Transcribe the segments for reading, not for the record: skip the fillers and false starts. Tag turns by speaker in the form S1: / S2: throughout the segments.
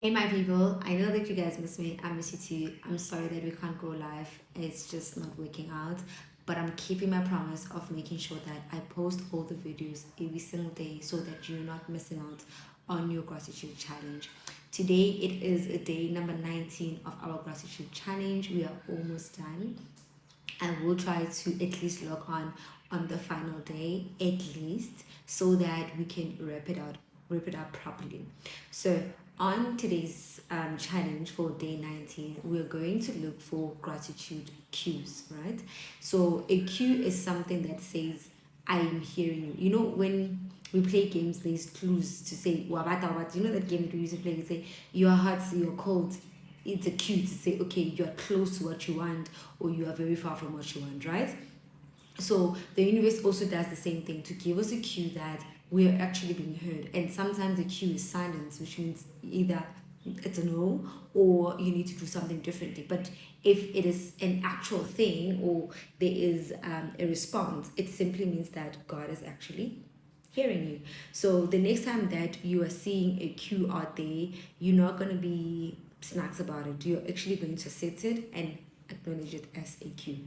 S1: Hey my people, I know that you guys miss me. I miss you too. I'm sorry that we can't go live. It's just not working out. But I'm keeping my promise of making sure that I post all the videos every single day so that you're not missing out on your gratitude challenge. Today it is a day number 19 of our gratitude challenge. We are almost done. I will try to at least log on the final day at least so that we can wrap it up properly. So on today's challenge for day 19, we're going to look for gratitude cues, right? So a cue is something that says I am hearing you. You know, when we play games, there's clues to say wabata wabata. You know that game that we used to play, you say you're hot, you're cold. It's a cue to say, okay, you are close to what you want or you are very far from what you want, right? So the universe also does the same thing to give us a cue that we are actually being heard. And sometimes the cue is silence, which means either it's a no or you need to do something differently. But if it is an actual thing or there is a response, it simply means that God is actually hearing you. So the next time that you are seeing a cue out there, you're not going to be snacks about it. You're actually going to accept it and acknowledge it as a cue.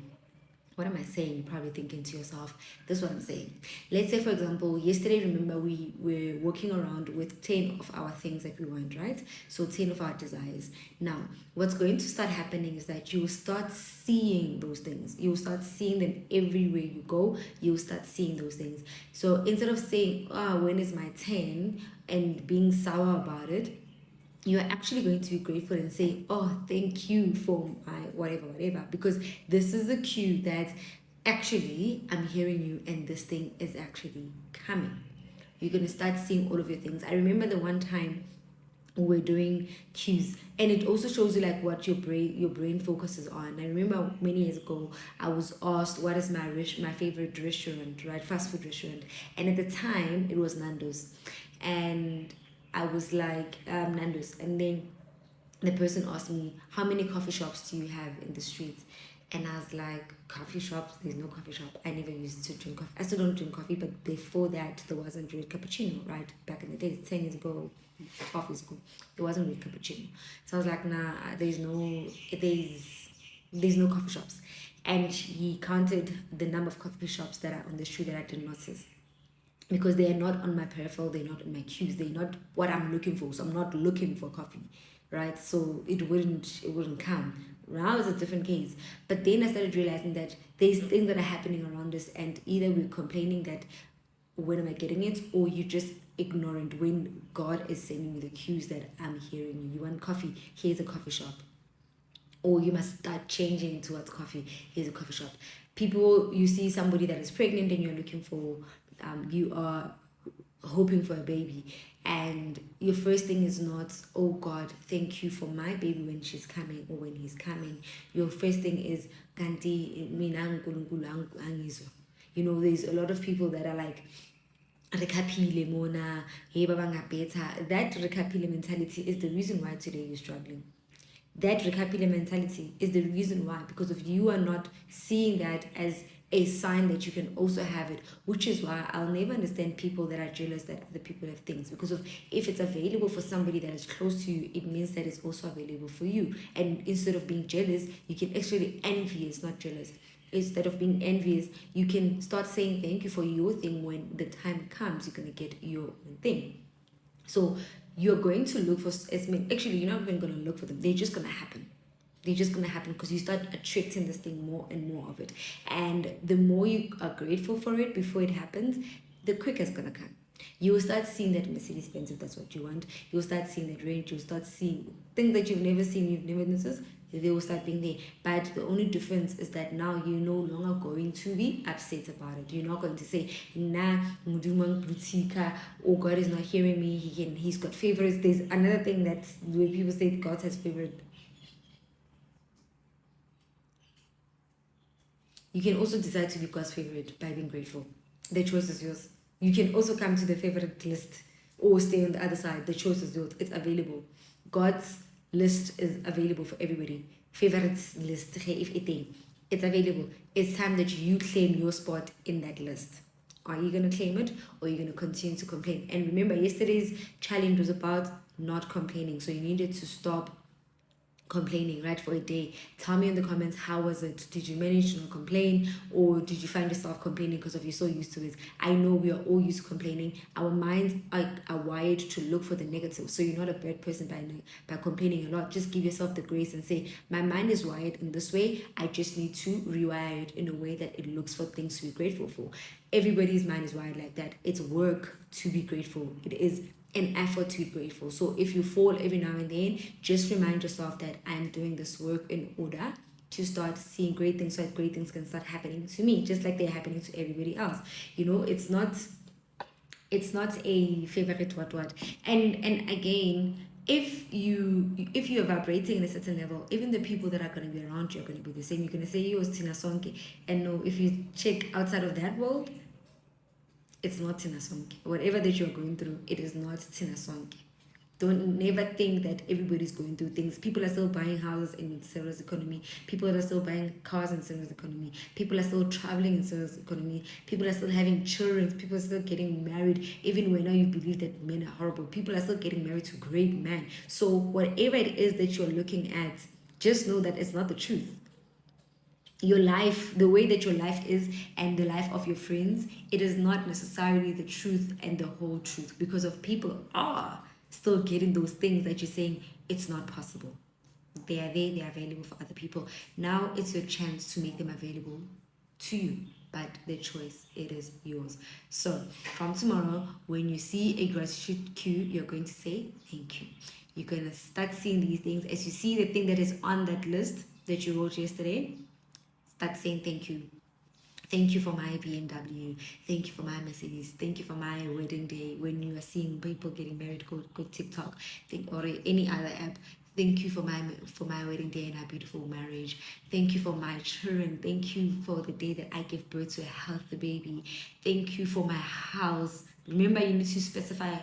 S1: What am I saying? You're probably thinking to yourself, this is what I'm saying. Let's say, for example, yesterday, remember, we were walking around with 10 of our things that we want, right? So 10 of our desires. Now, what's going to start happening is that you will start seeing those things. You will start seeing them everywhere you go. You will start seeing those things. So instead of saying, when is my 10 and being sour about it, you're actually going to be grateful and say, oh, thank you for my whatever, because this is a cue that actually I'm hearing you and this thing is actually coming. You're going to start seeing all of your things. I remember the one time we were doing cues, and it also shows you like what your brain focuses on. I remember many years ago I was asked what is my favorite restaurant, right? Fast food restaurant. And at the time it was Nando's, and I was like, Nando's. And then the person asked me, how many coffee shops do you have in the streets? And I was like, coffee shops? There's no coffee shop. I never used to drink coffee. I still don't drink coffee, but before that, there wasn't red cappuccino, right? Back in the days, 10 years ago, 12 years ago, there wasn't red cappuccino. So I was like, nah, there's no coffee shops. And he counted the number of coffee shops that are on the street that I didn't notice, because they are not on my peripheral, they're not in my cues, they're not what I'm looking for. So I'm not looking for coffee, right? So it wouldn't come. Now it's a different case. But then I started realizing that there's things that are happening around us, and either we're complaining that when am I getting it, or you just ignoring when God is sending me the cues that I'm hearing you. You want coffee? Here's a coffee shop. Or you must start changing towards coffee. Here's a coffee shop. People, you see somebody that is pregnant and you're looking for, you are hoping for a baby, and your first thing is not, oh God, thank you for my baby when she's coming or when he's coming. Your first thing is, kanti mina uNkulunkulu angizwa. You know, there's a lot of people that are like, rekaphile mona, hey baba ngabetha. That rekaphile mentality is the reason why today you're struggling. That recapitulative mentality is the reason why, because of you are not seeing that as a sign that you can also have it, which is why I'll never understand people that are jealous that other people have things, because of if it's available for somebody that is close to you, it means that it's also available for you. And instead of being jealous, you can actually envious, not jealous. Instead of being envious, you can start saying thank you for your thing. When the time comes, you're going to get your own thing. So you're going to look for actually you're not even going to look for them, they're just going to happen. They're just going to happen because you start attracting this thing more and more of it. And the more you are grateful for it before it happens, the quicker it's going to come. You will start seeing that Mercedes Benz if that's what you want. You'll start seeing that range. You'll start seeing things that you've never seen, you've never noticed. They will start being there. But the only difference is that now you're no longer going to be upset about it. You're not going to say, nah, oh, God is not hearing me. He's got favorites. There's another thing that's where people say God has favorite. You can also decide to be God's favorite by being grateful. The choice is yours. You can also come to the favorite list or stay on the other side. The choice is yours. It's available. God's list is available for everybody. Favorites list, it's available. It's time that you claim your spot in that list. Are you going to claim it, or are you going to continue to complain? And remember, yesterday's challenge was about not complaining. So you needed to stop complaining, right, for a day. Tell me in the comments, how was it? Did you manage to not complain, or did you find yourself complaining because of you're so used to it? I know we are all used to complaining. Our minds are wired to look for the negative. So you're not a bad person by complaining a lot. Just give yourself the grace and say, my mind is wired in this way. I just need to rewire it in a way that it looks for things to be grateful for. Everybody's mind is wired like that. It's work to be grateful. It is an effort to be grateful. So if you fall every now and then, just remind yourself that I'm doing this work in order to start seeing great things, so that great things can start happening to me, just like they're happening to everybody else. You know, it's not a favorite what. And again, if you are vibrating in a certain level, even the people that are going to be around you are going to be the same. You're going to say you was Tina Sonke, and no, if you check outside of that world, it's not Tina Sonke. Whatever that you're going through, it is not Tina Sonke. Don't never think that everybody's going through things. People are still buying houses in Sarah's economy. People are still buying cars in Sarah's economy. People are still traveling in Sarah's economy. People are still having children. People are still getting married. Even when now you believe that men are horrible, people are still getting married to great men. So whatever it is that you're looking at, just know that it's not the truth. Your life, the way that your life is, and the life of your friends, it is not necessarily the truth and the whole truth, because of people are still getting those things that you're saying it's not possible. They are there, they are available for other people. Now it's your chance to make them available to you, but the choice, it is yours. So from tomorrow, when you see a gratitude queue, you're going to say thank you. You're going to start seeing these things. As you see the thing that is on that list that you wrote yesterday, start saying thank you. Thank you for my BMW. Thank you for my Mercedes. Thank you for my wedding day. When you are seeing people getting married, go TikTok, or any other app. Thank you for my wedding day and our beautiful marriage. Thank you for my children. Thank you for the day that I gave birth to a healthy baby. Thank you for my house. Remember, you need to specify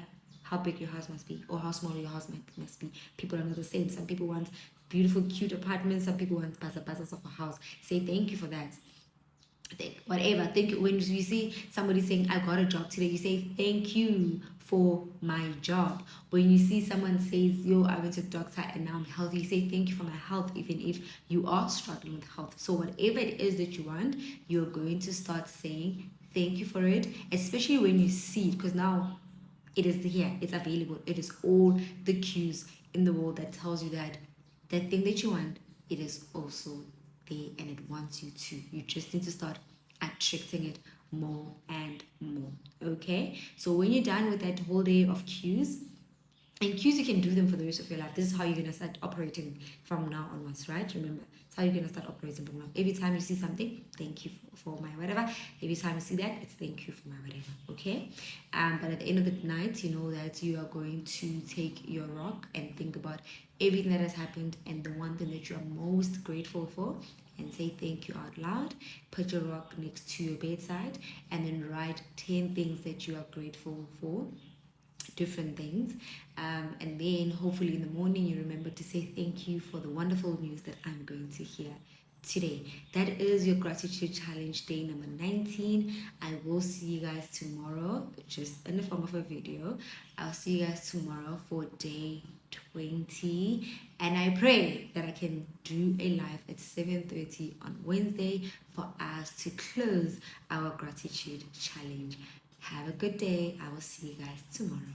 S1: how big your house must be, or how small your house must be. People are not the same. Some people want beautiful, cute apartments. Some people want bazas of a house. Say thank you for that. Whatever. Thank you. When you see somebody saying, I got a job today, you say thank you for my job. When you see someone says, yo, I went to the doctor and now I'm healthy, you say thank you for my health, even if you are struggling with health. So whatever it is that you want, you're going to start saying thank you for it, especially when you see it, because now it is here, it's available. It is all the cues in the world that tells you that that thing that you want, it is also there and it wants you to. You just need to start attracting it more and more. Okay, so when you're done with that whole day of cues, and cues, you can do them for the rest of your life. This is how you're going to start operating from now onwards, right? Remember, it's how you're going to start operating from now. Every time you see something, thank you for my whatever. Every time you see that, it's thank you for my whatever, okay? But at the end of the night, you know that you are going to take your rock and think about everything that has happened and the one thing that you are most grateful for, and say thank you out loud. Put your rock next to your bedside and then write 10 things that you are grateful for, different things, and then hopefully in the morning you remember to say thank you for the wonderful news that I'm going to hear today. That is your gratitude challenge day number 19. I will see you guys tomorrow, just in the form of a video. I'll see you guys tomorrow for day 20, and I pray that I can do a live at 7:30 on Wednesday for us to close our gratitude challenge. Have a good day. I will see you guys tomorrow.